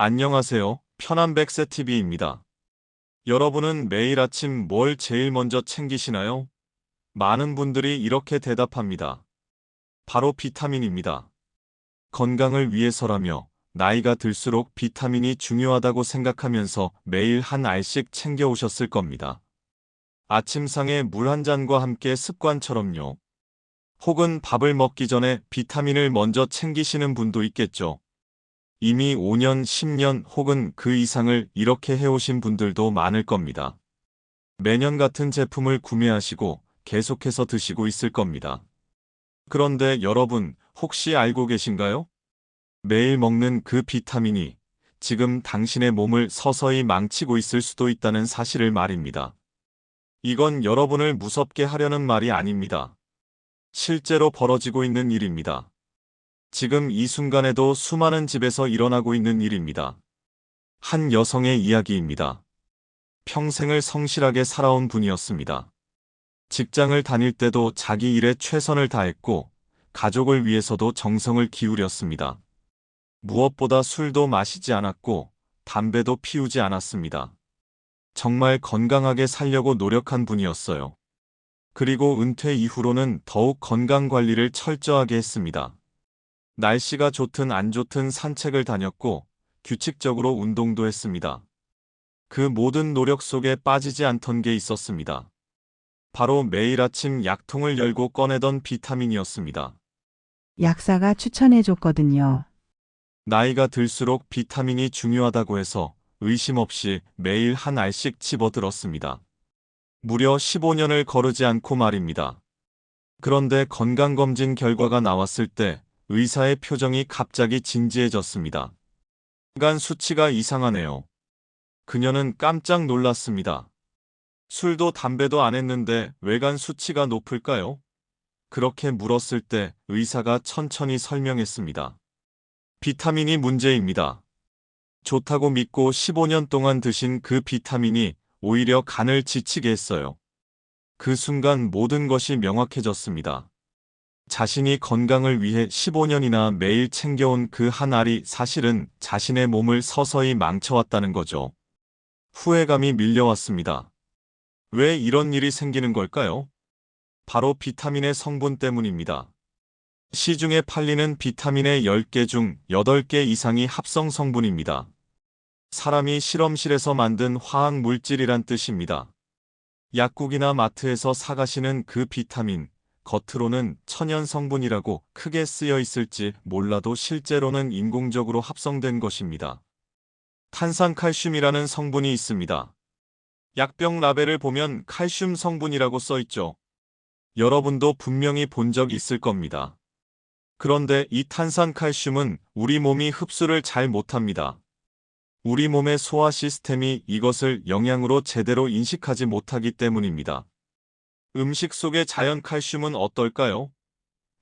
안녕하세요. 편안백세TV입니다. 여러분은 매일 아침 뭘 제일 먼저 챙기시나요? 많은 분들이 이렇게 대답합니다. 바로 비타민입니다. 건강을 위해서라며 나이가 들수록 비타민이 중요하다고 생각하면서 매일 한 알씩 챙겨오셨을 겁니다. 아침상에 물 한 잔과 함께 습관처럼요. 혹은 밥을 먹기 전에 비타민을 먼저 챙기시는 분도 있겠죠. 이미 5년, 10년 혹은 그 이상을 이렇게 해오신 분들도 많을 겁니다. 매년 같은 제품을 구매하시고 계속해서 드시고 있을 겁니다. 그런데 여러분, 혹시 알고 계신가요? 매일 먹는 그 비타민이 지금 당신의 몸을 서서히 망치고 있을 수도 있다는 사실을 말입니다. 이건 여러분을 무섭게 하려는 말이 아닙니다. 실제로 벌어지고 있는 일입니다. 지금 이 순간에도 수많은 집에서 일어나고 있는 일입니다. 한 여성의 이야기입니다. 평생을 성실하게 살아온 분이었습니다. 직장을 다닐 때도 자기 일에 최선을 다했고, 가족을 위해서도 정성을 기울였습니다. 무엇보다 술도 마시지 않았고, 담배도 피우지 않았습니다. 정말 건강하게 살려고 노력한 분이었어요. 그리고 은퇴 이후로는 더욱 건강 관리를 철저하게 했습니다. 날씨가 좋든 안 좋든 산책을 다녔고 규칙적으로 운동도 했습니다. 그 모든 노력 속에 빠지지 않던 게 있었습니다. 바로 매일 아침 약통을 열고 꺼내던 비타민이었습니다. 약사가 추천해줬거든요. 나이가 들수록 비타민이 중요하다고 해서 의심 없이 매일 한 알씩 집어들었습니다. 무려 15년을 거르지 않고 말입니다. 그런데 건강검진 결과가 나왔을 때 의사의 표정이 갑자기 진지해졌습니다. 간 수치가 이상하네요. 그녀는 깜짝 놀랐습니다. 술도 담배도 안 했는데 왜 간 수치가 높을까요? 그렇게 물었을 때 의사가 천천히 설명했습니다. 비타민이 문제입니다. 좋다고 믿고 15년 동안 드신 그 비타민이 오히려 간을 지치게 했어요. 그 순간 모든 것이 명확해졌습니다. 자신이 건강을 위해 15년이나 매일 챙겨온 그 한 알이 사실은 자신의 몸을 서서히 망쳐왔다는 거죠. 후회감이 밀려왔습니다. 왜 이런 일이 생기는 걸까요? 바로 비타민의 성분 때문입니다. 시중에 팔리는 비타민의 10개 중 8개 이상이 합성 성분입니다. 사람이 실험실에서 만든 화학 물질이란 뜻입니다. 약국이나 마트에서 사가시는 그 비타민, 겉으로는 천연 성분이라고 크게 쓰여 있을지 몰라도 실제로는 인공적으로 합성된 것입니다. 탄산칼슘이라는 성분이 있습니다. 약병 라벨을 보면 칼슘 성분이라고 써 있죠. 여러분도 분명히 본 적 있을 겁니다. 그런데 이 탄산칼슘은 우리 몸이 흡수를 잘 못합니다. 우리 몸의 소화 시스템이 이것을 영양으로 제대로 인식하지 못하기 때문입니다. 음식 속의 자연 칼슘은 어떨까요?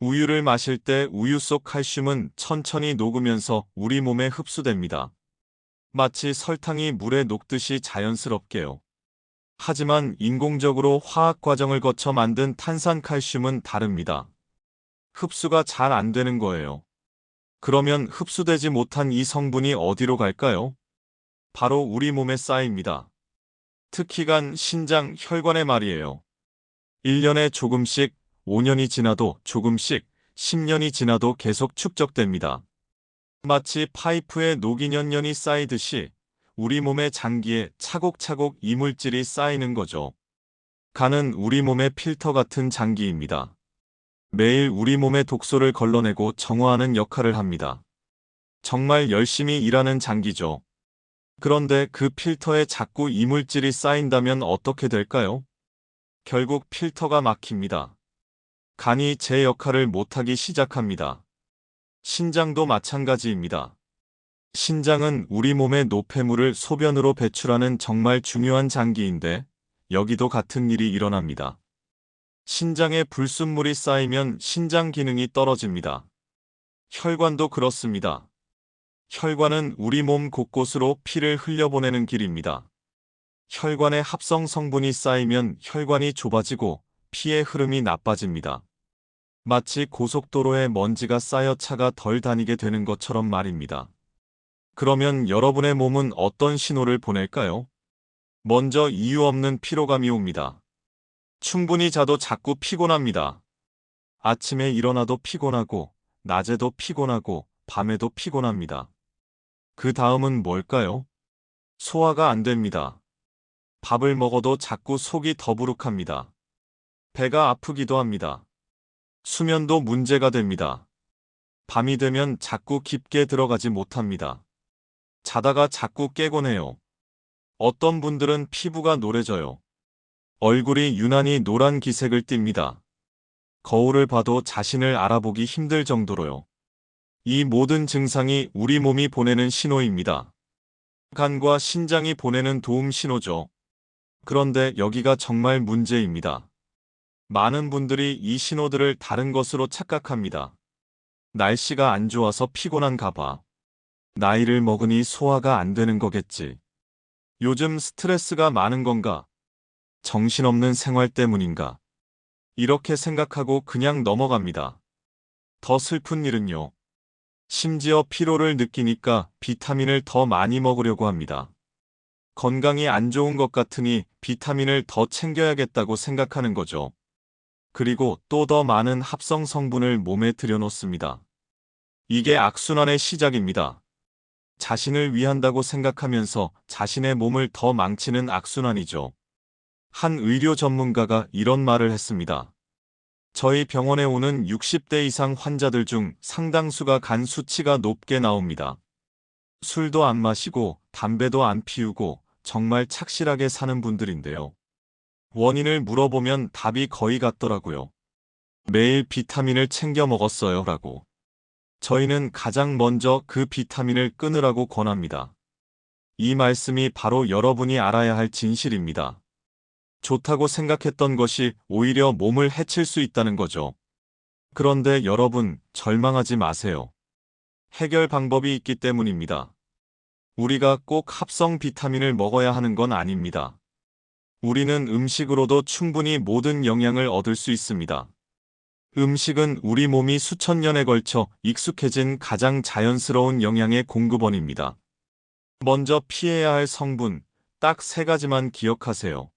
우유를 마실 때 우유 속 칼슘은 천천히 녹으면서 우리 몸에 흡수됩니다. 마치 설탕이 물에 녹듯이 자연스럽게요. 하지만 인공적으로 화학 과정을 거쳐 만든 탄산칼슘은 다릅니다. 흡수가 잘 안 되는 거예요. 그러면 흡수되지 못한 이 성분이 어디로 갈까요? 바로 우리 몸에 쌓입니다. 특히 간, 신장, 혈관에 말이에요. 1년에 조금씩, 5년이 지나도 조금씩, 10년이 지나도 계속 축적됩니다. 마치 파이프에 녹이 년년이 쌓이듯이 우리 몸의 장기에 차곡차곡 이물질이 쌓이는 거죠. 간은 우리 몸의 필터 같은 장기입니다. 매일 우리 몸의 독소를 걸러내고 정화하는 역할을 합니다. 정말 열심히 일하는 장기죠. 그런데 그 필터에 자꾸 이물질이 쌓인다면 어떻게 될까요? 결국 필터가 막힙니다. 간이 제 역할을 못하기 시작합니다. 신장도 마찬가지입니다. 신장은 우리 몸의 노폐물을 소변으로 배출하는 정말 중요한 장기인데 여기도 같은 일이 일어납니다. 신장에 불순물이 쌓이면 신장 기능이 떨어집니다. 혈관도 그렇습니다. 혈관은 우리 몸 곳곳으로 피를 흘려보내는 길입니다. 혈관에 합성 성분이 쌓이면 혈관이 좁아지고 피의 흐름이 나빠집니다. 마치 고속도로에 먼지가 쌓여 차가 덜 다니게 되는 것처럼 말입니다. 그러면 여러분의 몸은 어떤 신호를 보낼까요? 먼저 이유 없는 피로감이 옵니다. 충분히 자도 자꾸 피곤합니다. 아침에 일어나도 피곤하고, 낮에도 피곤하고, 밤에도 피곤합니다. 그 다음은 뭘까요? 소화가 안 됩니다. 밥을 먹어도 자꾸 속이 더부룩합니다. 배가 아프기도 합니다. 수면도 문제가 됩니다. 밤이 되면 자꾸 깊게 들어가지 못합니다. 자다가 자꾸 깨곤 해요. 어떤 분들은 피부가 노래져요. 얼굴이 유난히 노란 기색을 띱니다. 거울을 봐도 자신을 알아보기 힘들 정도로요. 이 모든 증상이 우리 몸이 보내는 신호입니다. 간과 신장이 보내는 도움 신호죠. 그런데 여기가 정말 문제입니다. 많은 분들이 이 신호들을 다른 것으로 착각합니다. 날씨가 안 좋아서 피곤한가 봐. 나이를 먹으니 소화가 안 되는 거겠지. 요즘 스트레스가 많은 건가? 정신없는 생활 때문인가? 이렇게 생각하고 그냥 넘어갑니다. 더 슬픈 일은요. 심지어 피로를 느끼니까 비타민을 더 많이 먹으려고 합니다. 건강이 안 좋은 것 같으니 비타민을 더 챙겨야겠다고 생각하는 거죠. 그리고 또 더 많은 합성 성분을 몸에 들여놓습니다. 이게 악순환의 시작입니다. 자신을 위한다고 생각하면서 자신의 몸을 더 망치는 악순환이죠. 한 의료 전문가가 이런 말을 했습니다. 저희 병원에 오는 60대 이상 환자들 중 상당수가 간 수치가 높게 나옵니다. 술도 안 마시고 담배도 안 피우고 정말 착실하게 사는 분들인데요. 원인을 물어보면 답이 거의 같더라고요. 매일 비타민을 챙겨 먹었어요 라고. 저희는 가장 먼저 그 비타민을 끊으라고 권합니다. 이 말씀이 바로 여러분이 알아야 할 진실입니다. 좋다고 생각했던 것이 오히려 몸을 해칠 수 있다는 거죠. 그런데 여러분, 절망하지 마세요. 해결 방법이 있기 때문입니다. 우리가 꼭 합성 비타민을 먹어야 하는 건 아닙니다. 우리는 음식으로도 충분히 모든 영양을 얻을 수 있습니다. 음식은 우리 몸이 수천 년에 걸쳐 익숙해진 가장 자연스러운 영양의 공급원입니다. 먼저 피해야 할 성분, 딱 3가지만 기억하세요.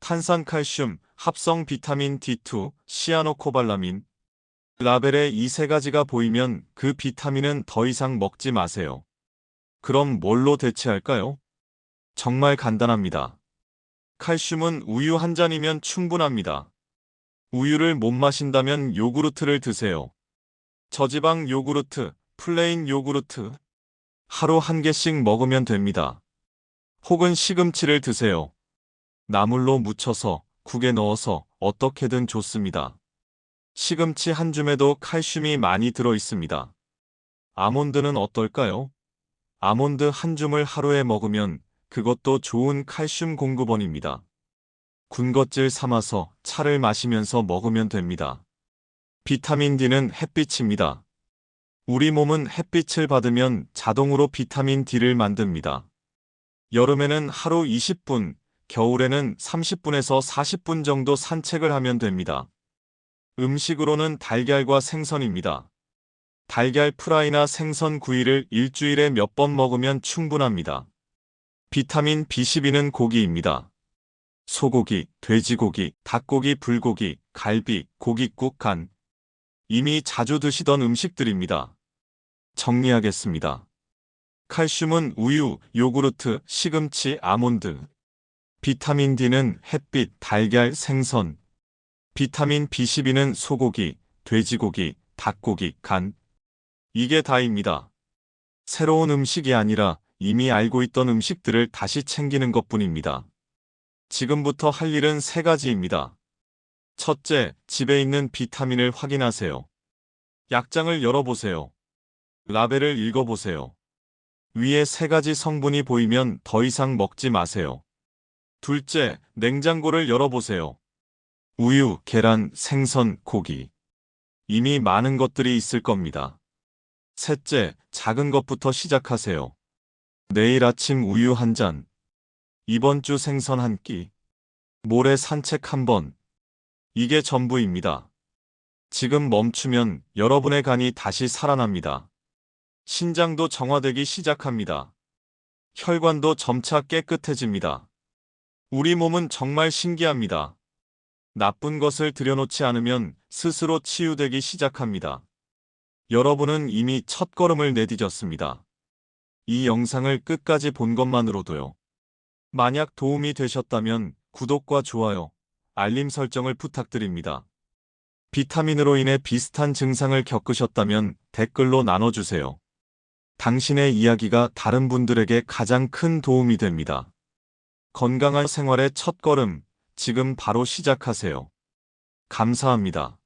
탄산칼슘, 합성 비타민 D2, 시아노코발라민. 라벨에 이 3가지가 보이면 그 비타민은 더 이상 먹지 마세요. 그럼 뭘로 대체할까요? 정말 간단합니다. 칼슘은 우유 한 잔이면 충분합니다. 우유를 못 마신다면 요구르트를 드세요. 저지방 요구르트, 플레인 요구르트. 하루 1개씩 먹으면 됩니다. 혹은 시금치를 드세요. 나물로 무쳐서, 국에 넣어서 어떻게든 좋습니다. 시금치 한 줌에도 칼슘이 많이 들어 있습니다. 아몬드는 어떨까요? 아몬드 한 줌을 하루에 먹으면 그것도 좋은 칼슘 공급원입니다. 군것질 삼아서 차를 마시면서 먹으면 됩니다. 비타민 D는 햇빛입니다. 우리 몸은 햇빛을 받으면 자동으로 비타민 D를 만듭니다. 여름에는 하루 20분, 겨울에는 30분에서 40분 정도 산책을 하면 됩니다. 음식으로는 달걀과 생선입니다. 달걀 프라이나 생선 구이를 일주일에 몇 번 먹으면 충분합니다. 비타민 B12는 고기입니다. 소고기, 돼지고기, 닭고기, 불고기, 갈비, 고깃국, 간. 이미 자주 드시던 음식들입니다. 정리하겠습니다. 칼슘은 우유, 요구르트, 시금치, 아몬드. 비타민 D는 햇빛, 달걀, 생선. 비타민 B12는 소고기, 돼지고기, 닭고기, 간. 이게 다입니다. 새로운 음식이 아니라 이미 알고 있던 음식들을 다시 챙기는 것뿐입니다. 지금부터 할 일은 3가지입니다. 첫째, 집에 있는 비타민을 확인하세요. 약장을 열어보세요. 라벨을 읽어보세요. 위에 3가지 성분이 보이면 더 이상 먹지 마세요. 둘째, 냉장고를 열어보세요. 우유, 계란, 생선, 고기. 이미 많은 것들이 있을 겁니다. 셋째, 작은 것부터 시작하세요. 내일 아침 우유 한 잔. 이번 주 생선 한 끼. 모레 산책 한 번. 이게 전부입니다. 지금 멈추면 여러분의 간이 다시 살아납니다. 신장도 정화되기 시작합니다. 혈관도 점차 깨끗해집니다. 우리 몸은 정말 신기합니다. 나쁜 것을 들여놓지 않으면 스스로 치유되기 시작합니다. 여러분은 이미 첫걸음을 내디뎠습니다. 이 영상을 끝까지 본 것만으로도요. 만약 도움이 되셨다면 구독과 좋아요, 알림 설정을 부탁드립니다. 비타민으로 인해 비슷한 증상을 겪으셨다면 댓글로 나눠주세요. 당신의 이야기가 다른 분들에게 가장 큰 도움이 됩니다. 건강한 생활의 첫걸음, 지금 바로 시작하세요. 감사합니다.